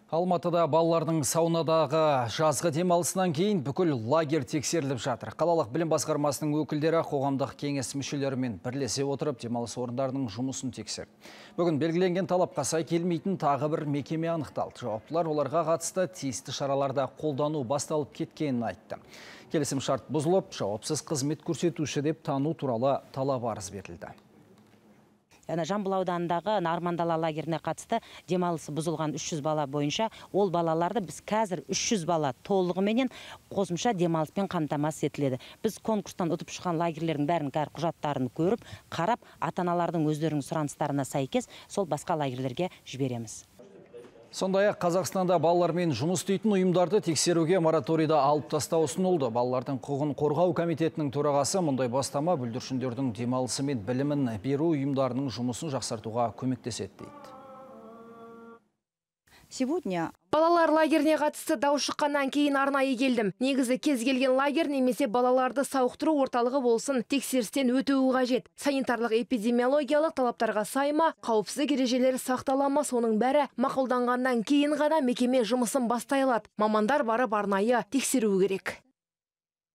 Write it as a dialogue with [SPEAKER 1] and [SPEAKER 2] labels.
[SPEAKER 1] Алматыда балалардың саунадағы жазғы демалысынан кейін бүкіл лагерь тексеріліп жатыр. Қалалық білім басқармасының өкілдері қоғамдық кеңес мүшелерімен бірлесе отырып демалыс орындарының жұмысын тексерді. Бүгін белгіленген талапқа сай келмейтін тағы бір мекеме анықталды. Жауаптылар оларға қатысты тиісті шараларда қолдану басталып кеткенін айтты. Келісім шарт бұзылып, жауапсыз қызмет көрсетуші деп тану туралы талап арыз берілді.
[SPEAKER 2] Жамбыл ауданындағы Нармандала лагеріне қатысты демалысы бұзылған 300 бала бойынша ол балаларды біз қазір 300 бала толығыменен қосымша демалыспен қамтамасыз етіледі. Біз конкурстан ұтып шыққан лагерлердің бәрін құжаттарын көріп, қарап, ата-аналардың өздерінің сұраныстарына сәйкес сол басқа лагерлерге жібереміз.
[SPEAKER 1] Сондай-ақ Қазақстанда балалармен жұмыс істейтін ұйымдарды тексеруге мораторийді алып тастау ұсынылды. Балалардың құқығын қорғау комитетінің төрағасы мұндай бастама бүлдіршіндердің демалысы мен білімін беру ұйымдарының жұмысын жақсартуға көмектеседі дейді.
[SPEAKER 3] Сегодня
[SPEAKER 4] балалар лагеріне қатысты дау шыққаннан кейін арнайы келдім. Негізі кез келген лагерь немесе балаларды сауықтыру орталығы болсын тексерістен өтуі қажет. Санитарлық эпидемиологиялық талаптарға сай ма, қауіпсіздік ережелері сақтала ма, соның бәрі мақұлданғаннан кейін ғана мекеме жұмысын бастай алады. Мамандар барып арнайы тексеру керек.